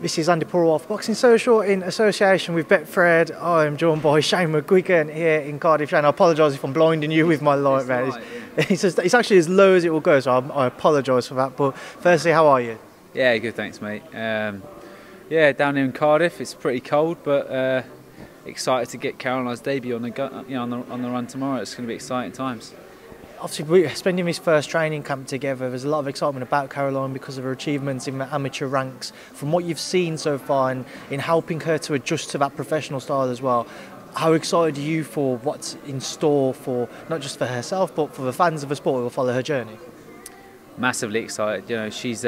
This is Andi Purewal for Boxing Social in association with Betfred. I am joined by Shane McGuigan here in Cardiff. Shane, I apologise if I'm blinding you with my light, man. Right, yeah. It's actually as low as it will go, so I apologise for that. But firstly, how are you? Yeah, good, thanks, mate. Yeah, down here in Cardiff, it's pretty cold, but excited to get Caroline's debut on the run tomorrow. It's going to be exciting times. Obviously, we're spending this first training camp together. There's a lot of excitement about Caroline because of her achievements in the amateur ranks. From what you've seen so far and in helping her to adjust to that professional style as well, how excited are you for what's in store for not just for herself but for the fans of the sport who will follow her journey? Massively excited. You know, she's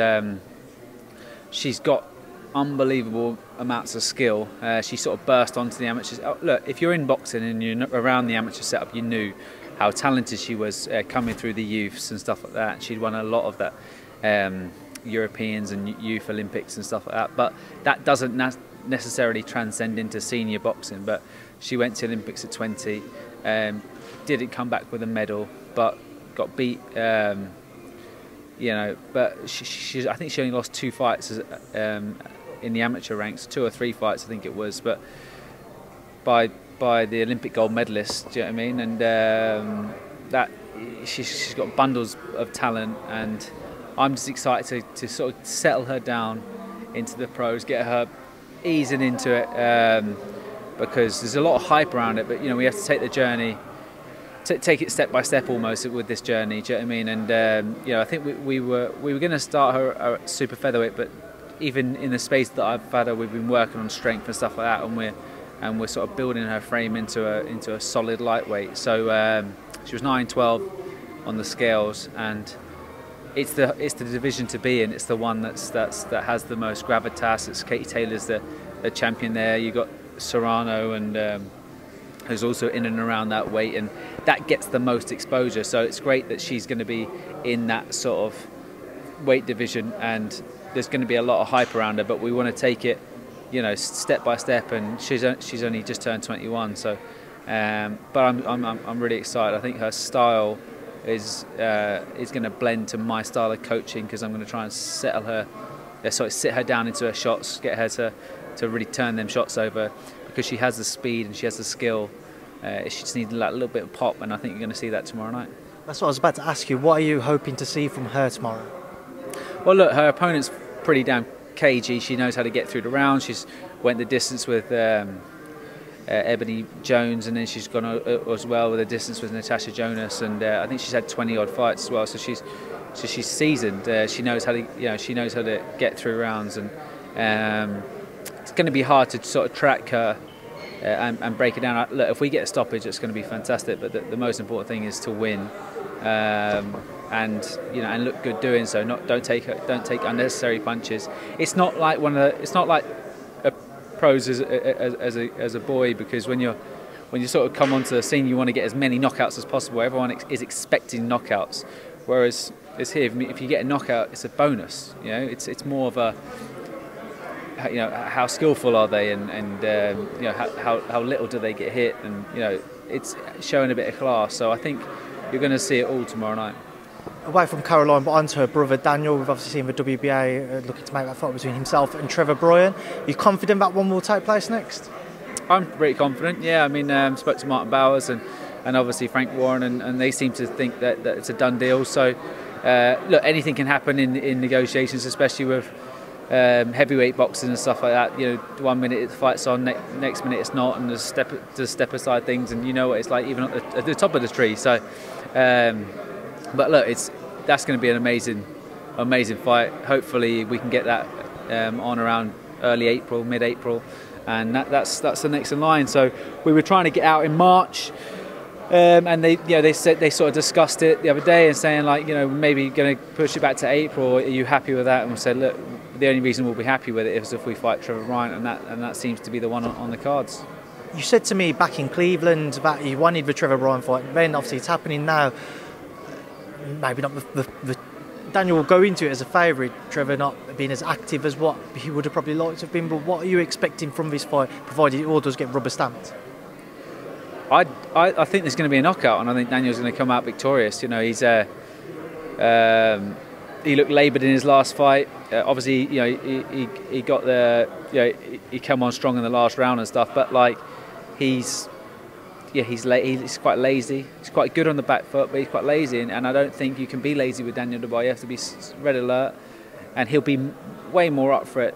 got unbelievable amounts of skill. She sort of burst onto the amateurs. Oh, look, if you're in boxing and you're around the amateur setup, you knew how talented she was coming through the youths and stuff like that. She'd won a lot of that Europeans and youth Olympics and stuff like that. But that doesn't necessarily transcend into senior boxing. But she went to Olympics at 20, didn't come back with a medal, but got beat. You know, but I think she only lost 2 fights in the amateur ranks, 2 or 3 fights, I think it was. But by the Olympic gold medalist, do you know what I mean? And that she's got bundles of talent, and I'm just excited to sort of settle her down into the pros, get her easing into it, because there's a lot of hype around it. But you know, we have to take the journey, take it step by step almost with this journey. Do you know what I mean? And you know, I think we were going to start her at super featherweight, but even in the space that I've had her, we've been working on strength and stuff like that, and we're sort of building her frame into a solid lightweight. So she was 9-12 on the scales, and it's the division to be in. It's the one that has the most gravitas. It's Katie Taylor's the champion there. You got Serrano and who's also in and around that weight, and that gets the most exposure. So it's great that she's going to be in that sort of weight division, and there's going to be a lot of hype around her. But we want to take it, you know, step by step, and she's only just turned 21. So, but I'm really excited. I think her style is going to blend to my style of coaching, because I'm going to try and settle her, sit her down into her shots, get her to really turn them shots over, because she has the speed and she has the skill. She just needs like a little bit of pop, and I think you're going to see that tomorrow night. That's what I was about to ask you. What are you hoping to see from her tomorrow? Well, look, her opponent's pretty damn cagey. She knows how to get through the round. She's went the distance with Ebony Jones, and then she's gone as well with the distance with Natasha Jonas, and I think she's had 20 odd fights as well. So she's seasoned. She knows how to get through rounds, and it's going to be hard to sort of track her and break it down. Look, if we get a stoppage, it's going to be fantastic. But the most important thing is to win. And you know, and look good doing so. Don't take unnecessary punches. It's not like a pros as a boy, because when you sort of come onto the scene, you want to get as many knockouts as possible. Everyone is expecting knockouts, whereas it's here. If you get a knockout, it's a bonus. You know, it's more of a, you know, how skillful are they, and you know, how little do they get hit, and you know, it's showing a bit of class. So I think you're going to see it all tomorrow night. Away from Caroline, but onto her brother Daniel, we've obviously seen the WBA looking to make that fight between himself and Trevor Bryan. Are you confident that one will take place next? I'm pretty confident, yeah. I mean, spoke to Martin Bowers and obviously Frank Warren, and they seem to think that it's a done deal. So, look, anything can happen in negotiations, especially with heavyweight boxing and stuff like that. You know, 1 minute the fight's on, next minute it's not, and there's step aside things, and you know what it's like even at the top of the tree. So. But look, that's going to be an amazing fight. Hopefully we can get that on around early April, mid-April, and that's the next in line. So we were trying to get out in March, and they said they sort of discussed it the other day and saying, like, you know, maybe going to push it back to April. Are you happy with that? And we said, look, the only reason we'll be happy with it is if we fight Trevor Whyte, and that seems to be the one on the cards. You said to me back in Cleveland that you wanted the Trevor Bryan fight. Then obviously it's happening now. Maybe not the Daniel will go into it as a favourite, Trevor not being as active as what he would have probably liked to have been. But what are you expecting from this fight, provided it all does get rubber stamped? I think there's going to be a knockout, and I think Daniel's going to come out victorious. You know, he's looked laboured in his last fight. Obviously, you know, he got the, you know, he came on strong in the last round and stuff. But like, he's quite lazy. He's quite good on the back foot, but he's quite lazy. And I don't think you can be lazy with Daniel Dubois. You have to be red alert, and he'll be way more up for it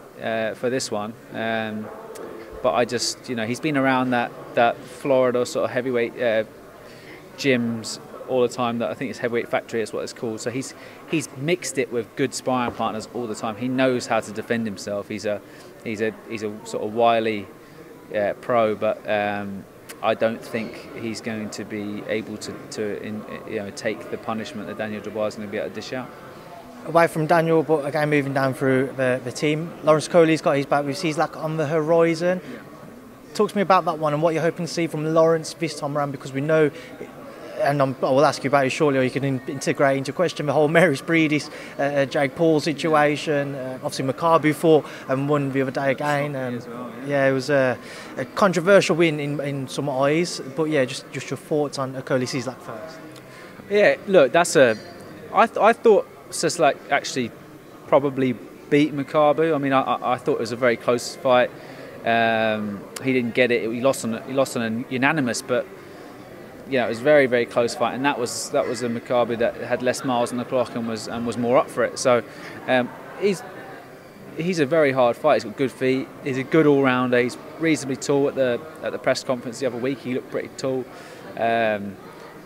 for this one. But I just, you know, he's been around that Florida sort of heavyweight gyms all the time. That I think it's Heavyweight Factory is what it's called. So he's mixed it with good sparring partners all the time. He knows how to defend himself. He's a sort of wily pro, but I don't think he's going to be able to take the punishment that Daniel Dubois is going to be able to dish out. Away from Daniel, but again moving down through the team, Lawrence Coley's got his back with Cieslak on the horizon. Yeah. Talk to me about that one and what you're hoping to see from Lawrence this time around, because we know, and I will ask you about it shortly, or you can integrate into question the whole Maris Breedis, Jake Paul situation. Obviously Makabu fought and won the other day again. Yeah, it was a controversial win in some eyes, but yeah, just your thoughts on Coley Cieslak first. Yeah, look, I thought Cieslak actually probably beat Makabu. I mean, I thought it was a very close fight. He didn't get it. He lost on a unanimous, but yeah, it was a very, very close fight, and that was a Makabu that had less miles on the clock and was more up for it. So he's a very hard fight. He's got good feet. He's a good all-rounder. He's reasonably tall. At the press conference the other week, he looked pretty tall.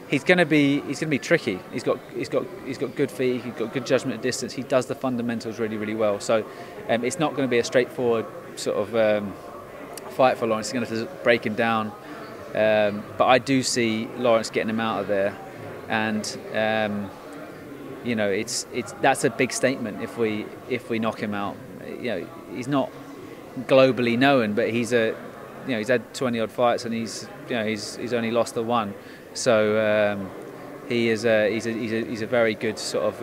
He's going to be tricky. He's got good feet. He's got good judgment of distance. He does the fundamentals really, really well. So it's not going to be a straightforward sort of fight for Lawrence. He's going to have to break him down. But I do see Lawrence getting him out of there, and you know, that's a big statement if we knock him out. You know, he's not globally known, but he's had 20 odd fights, and he's only lost the one. So he's a very good sort of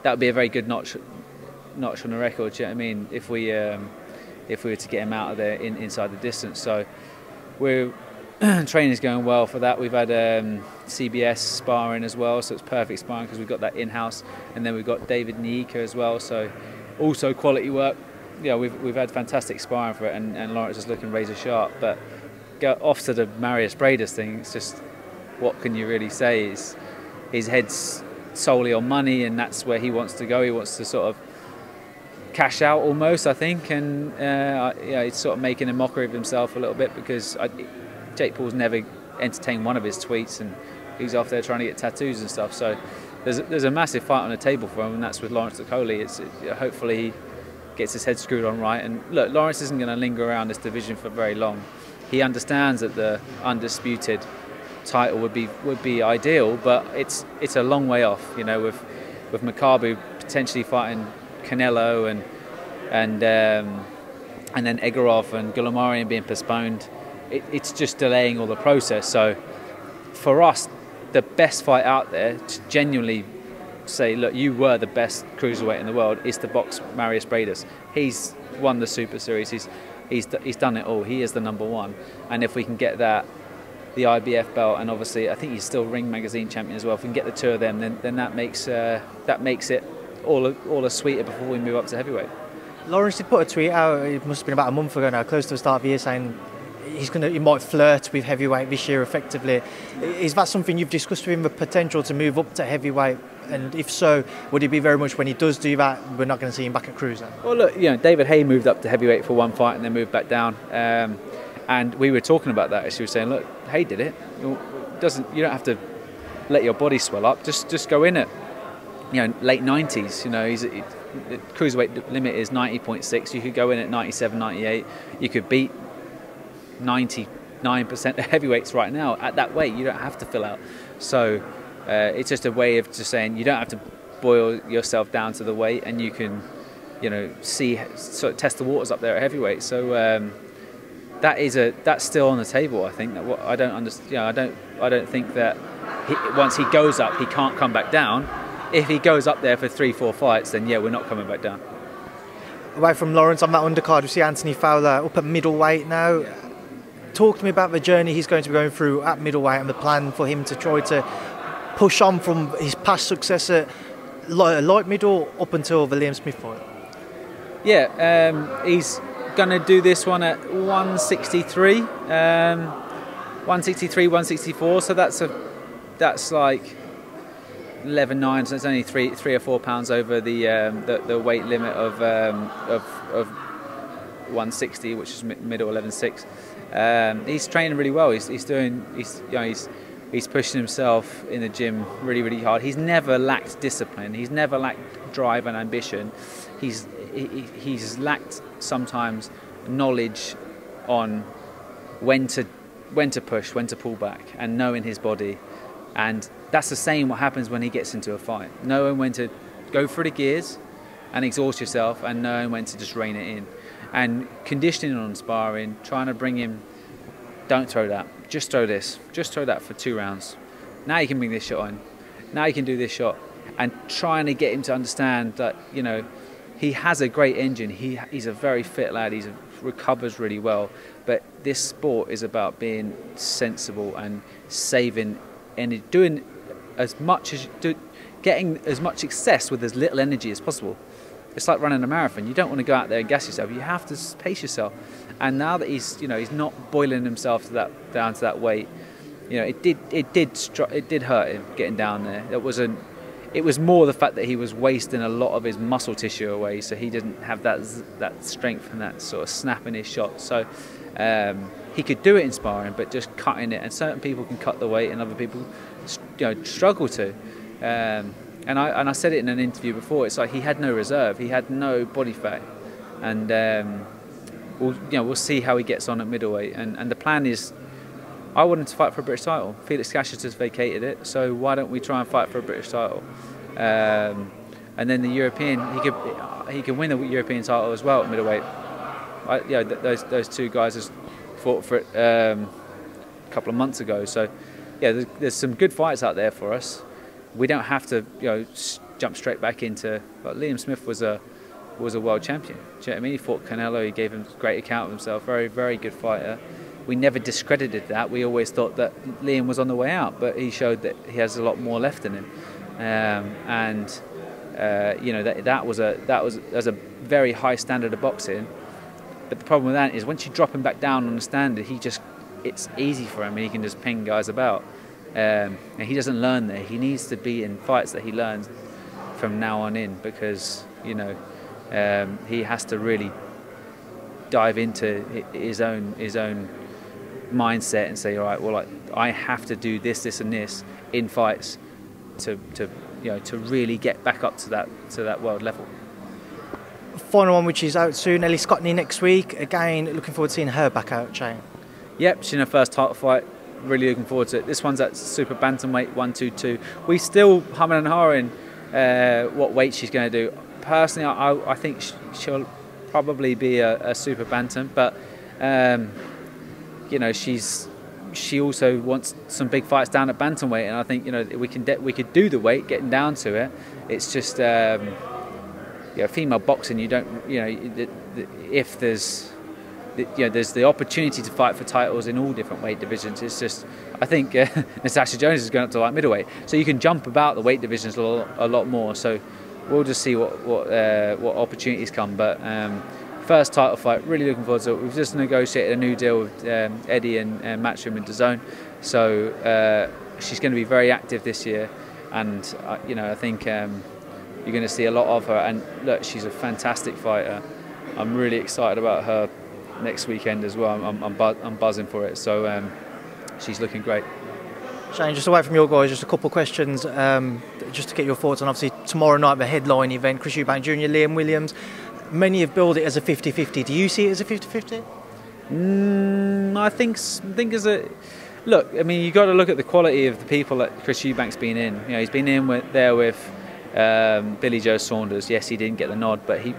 that would be a very good notch on the record. Do you know what I mean? If we were to get him out of there inside the distance. So training's going well for that. We've had CBS sparring as well, so it's perfect sparring because we've got that in-house, and then we've got David Niika as well. So also quality work. Yeah, we've had fantastic sparring for it, and Lawrence is looking razor sharp. But go off to the Marius Breidis thing. It's just, what can you really say? His head's solely on money, and that's where he wants to go. He wants to sort of cash out almost, I think, and he's sort of making a mockery of himself a little bit, because Jake Paul's never entertained one of his tweets, and he's off there trying to get tattoos and stuff. So there's a massive fight on the table for him, and that's with Lawrence Coley. Hopefully he gets his head screwed on right. And look, Lawrence isn't going to linger around this division for very long. He understands that the undisputed title would be ideal, but it's a long way off. You know, with Makabu potentially fighting Canelo and then Egorov and Gulamarian being postponed, it's just delaying all the process. So for us, the best fight out there to genuinely say, look, you were the best cruiserweight in the world, is to box Marius Breidis. He's won the Super Series. He's done it all. He is the number one. And if we can get the IBF belt, and obviously I think he's still Ring Magazine champion as well. If we can get the two of them, then that makes it all the sweeter before we move up to heavyweight. Lawrence did put a tweet out, it must have been about a month ago now, close to the start of the year, saying he might flirt with heavyweight this year effectively. Is that something you've discussed with him, the potential to move up to heavyweight? And if so, would it be very much when he does do that, we're not going to see him back at cruiser? Well, look, David Haye moved up to heavyweight for one fight and then moved back down. And we were talking about that as she was saying, look, Haye did it. You don't have to let your body swell up. Just go in at late 90s. The cruiserweight limit is 90.6. You could go in at 97, 98. You could beat 99% of heavyweights right now at that weight. You don't have to fill out. So it's just a way of just saying you don't have to boil yourself down to the weight, and you can, sort of test the waters up there at heavyweight. So that's still on the table. I think that I don't understand. I don't think that once he goes up, he can't come back down. If he goes up there for 3-4 fights, then yeah, we're not coming back down. Away from Lawrence on that undercard, we see Anthony Fowler up at middleweight now. Talk to me about the journey he's going to be going through at middleweight and the plan for him to try to push on from his past success at light middle up until the Liam Smith fight. Yeah, he's going to do this one at 163, 163, 164. So that's like 11.9. So it's only three or 4 pounds over the weight limit of 160, which is middle 11.6. He's training really well. He's pushing himself in the gym really hard. He's never lacked discipline. He's never lacked drive and ambition. He's lacked sometimes knowledge on when to push, when to pull back, and knowing his body. And that's the same what happens when he gets into a fight. Knowing when to go through the gears and exhaust yourself, and knowing when to just rein it in. And conditioning on sparring, trying to bring him, don't throw that, just throw this, just throw that for 2 rounds. Now you can bring this shot on, now you can do this shot, and trying to get him to understand that, you know, he has a great engine, he's a very fit lad, he recovers really well, but this sport is about being sensible and saving energy, doing as much as getting as much success with as little energy as possible. It's like running a marathon. You don't want to go out there and gas yourself. You have to pace yourself. And now that he's not boiling himself down to that weight, you know, it did hurt him getting down there. It was more the fact that he was wasting a lot of his muscle tissue away, so he didn't have that strength and that sort of snap in his shot. So he could do it in sparring, but just cutting it. And certain people can cut the weight, and other people, struggle to. And I said it in an interview before. It's like he had no reserve, he had no body fat, and we'll see how he gets on at middleweight. And the plan is, I wanted to fight for a British title. Felix Cassius just vacated it, so why don't we try and fight for a British title? And then the European, he could win the European title as well at middleweight. Those two guys just fought for it a couple of months ago. So yeah, there's some good fights out there for us. We don't have to, jump straight back into. But Liam Smith was a world champion. Do you know what I mean? He fought Canelo. He gave him a great account of himself. Very, very good fighter. We never discredited that. We always thought that Liam was on the way out, but he showed that he has a lot more left in him. That was a very high standard of boxing. But the problem with that is once you drop him back down on the standard, it's easy for him, and he can just ping guys about. And he doesn't learn there. He needs to be in fights that he learns from now on in, because he has to really dive into his own mindset and say, all right, well, I have to do this, and this in fights to really get back up to that world level. Final one, which is out soon, Ellie Scottney next week. Again, looking forward to seeing her back out, Shane. Yep, she's in her first title fight. Really looking forward to it. This one's at super bantamweight 122. We still humming and hawing what weight she's going to do. Personally, I think she'll probably be a super bantam, but she also wants some big fights down at bantamweight, and I think we could do the weight getting down to it. It's just female boxing. You don't if there's the opportunity to fight for titles in all different weight divisions. It's just, I think Natasha Jones is going up to light middleweight, so you can jump about the weight divisions a lot more. So we'll just see what opportunities come. But first title fight, really looking forward to it. We've just negotiated a new deal with Eddie and Matchroom and DAZN, so she's going to be very active this year, and I think you're going to see a lot of her. And look, she's a fantastic fighter. I'm really excited about her next weekend as well. I'm buzzing for it. So she's looking great. Shane, just away from your guys, just a couple of questions, just to get your thoughts on obviously tomorrow night, the headline event, Chris Eubank Jr., Liam Williams. Many have billed it as a 50-50. Do you see it as a 50-50? I think as a look. I mean, you got to look at the quality of the people that Chris Eubank's been in. He's been in with Billy Joe Saunders. Yes, he didn't get the nod, but he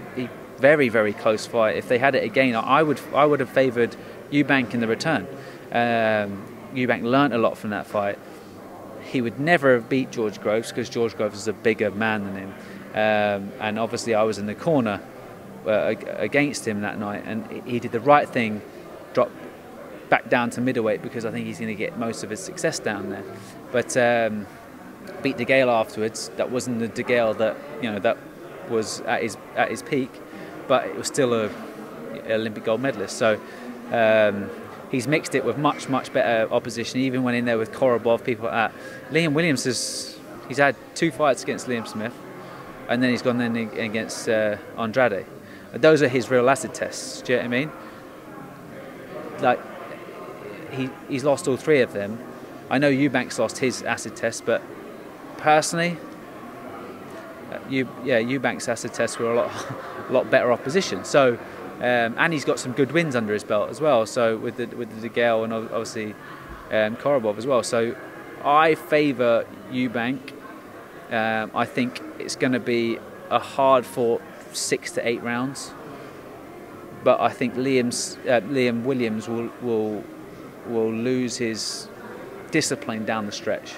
very, very close fight. If they had it again, I would have favoured Eubank in the return. Eubank learnt a lot from that fight. He would never have beat George Groves because George Groves is a bigger man than him. And obviously I was in the corner against him that night, and he did the right thing, dropped back down to middleweight, because I think he's going to get most of his success down there. But beat De Gale afterwards. That wasn't the De Gale that that was at his peak, but it was still a Olympic gold medalist. So he's mixed it with much better opposition. Even went in there with Korobov, people like that. Liam Williams he's had 2 fights against Liam Smith, and then he's gone in against Andrade. Those are his real acid tests. Do you know what I mean? Like he's lost all 3 of them. I know Eubank's lost his acid test, but personally, Eubank's acid tests were a lot better opposition. So, and he's got some good wins under his belt as well. So with the De Gale and obviously Korobov as well. So I favour Eubank. I think it's going to be a hard-fought 6 to 8 rounds. But I think Liam Williams will lose his discipline down the stretch.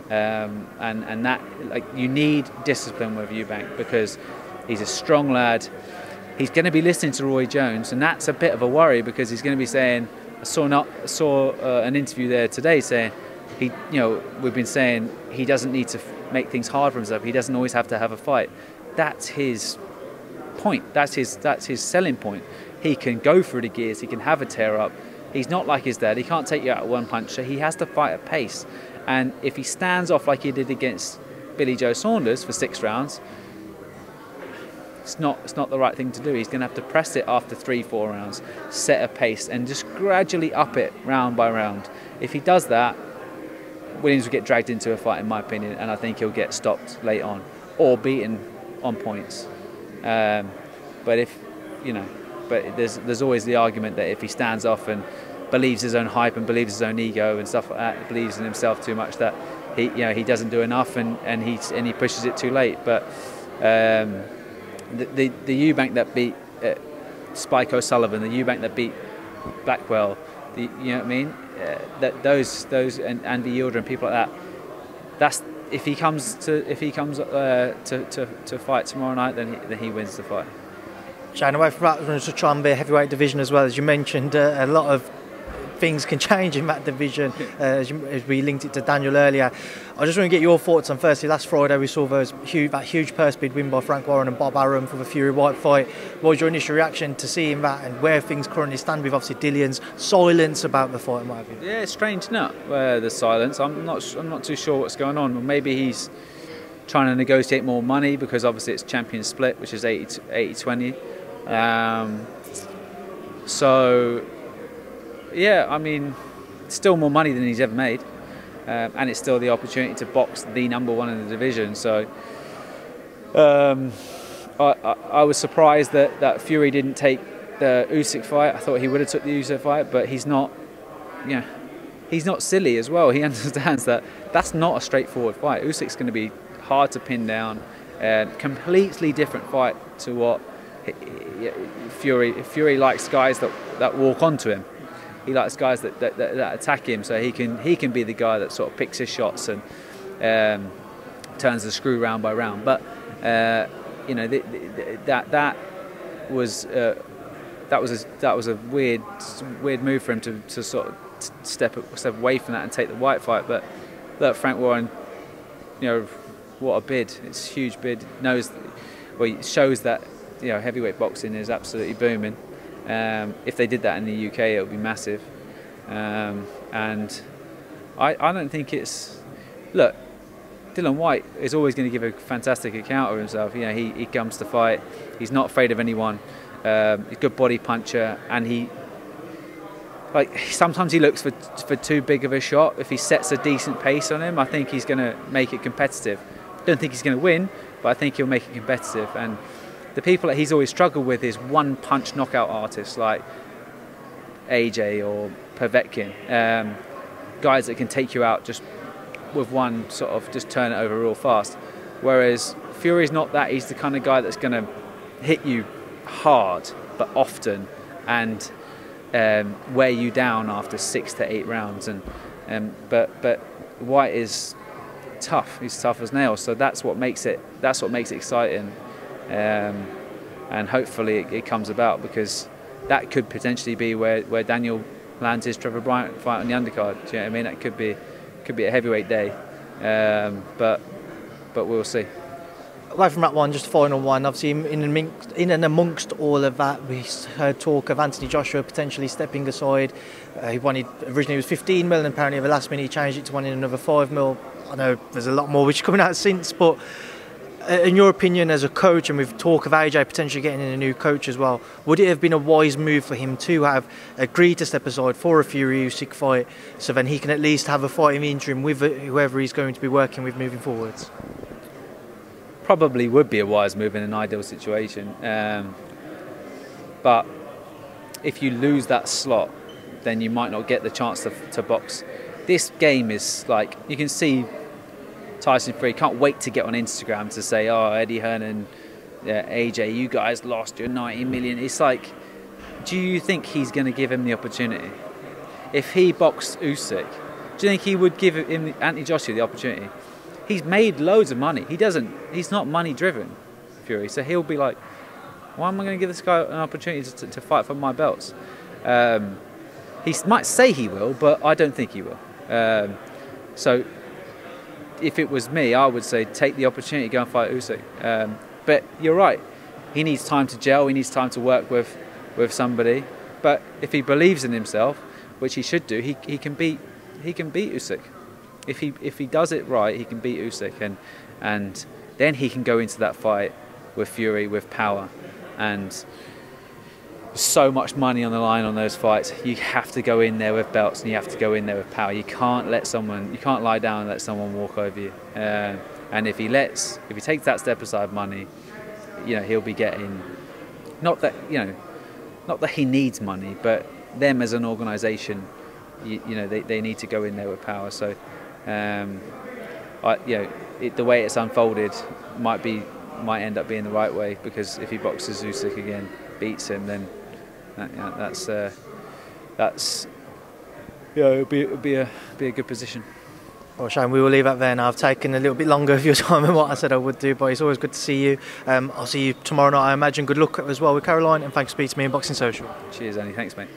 And that, like, you need discipline with Eubank because he's a strong lad. He's going to be listening to Roy Jones, and that's a bit of a worry because he's going to be saying, I saw an interview there today saying we've been saying he doesn't need to make things hard for himself. He doesn't always have to have a fight. That's his point. That's his selling point. He can go through the gears. He can have a tear up. He's not like his dad. He can't take you out at one punch. So he has to fight at pace. And if he stands off like he did against Billy Joe Saunders for 6 rounds, it's not the right thing to do. He's going to have to press it after 3-4 rounds, set a pace, and just gradually up it round by round. If he does that, Williams will get dragged into a fight, in my opinion, and I think he'll get stopped late on or beaten on points. But there's always the argument that if he stands off and believes his own hype and believes his own ego and stuff like that, believes in himself too much, that he doesn't do enough and he pushes it too late. But the Eubank that beat Spike O'Sullivan, the Eubank that beat Blackwell, you know what I mean? Those and Andy Yildirim and people like that. That's if he comes to fight tomorrow night, then he wins the fight. Shane, away from that, we're going to try and be a heavyweight division as well. As you mentioned, a lot of things can change in that division, as we linked it to Daniel earlier. I just want to get your thoughts on, firstly, last Friday we saw that huge purse bid win by Frank Warren and Bob Arum for the Fury-Whyte fight. What was your initial reaction to seeing that and where things currently stand with obviously Dillion's silence about the fight, in my opinion? Yeah, it's strange, isn't it? The silence. I'm not too sure what's going on. Maybe he's trying to negotiate more money because obviously it's champion split, which is 80-20. So yeah, I mean, it's still more money than he's ever made, and it's still the opportunity to box the number one in the division. So I was surprised that Fury didn't take the Usyk fight. I thought he would have took the Usyk fight, but he's not. Yeah, he's not silly as well. He understands that that's not a straightforward fight. Usyk's going to be hard to pin down. Completely different fight to what Fury likes guys that walk onto him. He likes guys that attack him, so he can be the guy that sort of picks his shots and turns the screw round by round. But that was a weird move for him to sort of step away from that and take the Whyte fight. But look, Frank Warren, what a bid! It's a huge bid. It shows that heavyweight boxing is absolutely booming. If they did that in the UK, it would be massive. And I don't think it's... Look, Dillian Whyte is always going to give a fantastic account of himself. He comes to fight. He's not afraid of anyone. He's a good body puncher, and sometimes he looks for too big of a shot. If he sets a decent pace on him, I think he's going to make it competitive. Don't think he's going to win, but I think he'll make it competitive. And the people that he's always struggled with is one-punch knockout artists like AJ or Povetkin, guys that can take you out just with one sort of just turn it over real fast. Whereas Fury's not that. He's the kind of guy that's going to hit you hard but often and wear you down after 6 to 8 rounds. But Whyte is tough. He's tough as nails. So that's what makes it exciting. And hopefully it comes about, because that could potentially be where Daniel lands his Trevor Bryant fight on the undercard. Do you know what I mean? That could be a heavyweight day. but we'll see. Away from that one, just a final one. Obviously, in and amongst all of that, we heard talk of Anthony Joshua potentially stepping aside. He wanted, originally it was 15 million, and apparently at the last minute he changed it to wanting another 5 mil. I know there's a lot more which is coming out since, but in your opinion as a coach, and with talk of AJ potentially getting in a new coach as well, would it have been a wise move for him to have agreed to step aside for a Fury-Usyk fight, so then he can at least have a fight in the interim with whoever he's going to be working with moving forwards? Probably would be a wise move in an ideal situation, but if you lose that slot, then you might not get the chance to box. This game is like, you can see Tyson Fury can't wait to get on Instagram to say, oh, Eddie Hearn and AJ, you guys lost your 90 million. It's like, do you think he's going to give him the opportunity? If he boxed Usyk, do you think he would give him, Anthony Joshua, the opportunity? He's made loads of money. He's not money driven, Fury. So he'll be like, why am I going to give this guy an opportunity to fight for my belts? He might say he will, but I don't think he will. So if it was me, I would say take the opportunity, go and fight Usyk. But you're right. He needs time to gel. He needs time to work with somebody. But if he believes in himself, which he should do, he can beat Usyk. If he does it right, he can beat Usyk, and then he can go into that fight with Fury, with power, and so much money on the line on those fights. You have to go in there with belts, and you have to go in there with power. You can't lie down and let someone walk over you. And if he takes that step aside money, he'll be getting, not that he needs money, but them as an organisation, they need to go in there with power. So. The way it's unfolded might end up being the right way, because if he boxes Usyk again, beats him, then it'll be a good position. Well, Shane, we will leave that there now. I've taken a little bit longer of your time than what I said I would do, but it's always good to see you. I'll see you tomorrow night, I imagine. Good luck as well with Caroline, and thanks for speaking to me in Boxing Social. Cheers, Andy. Thanks, mate.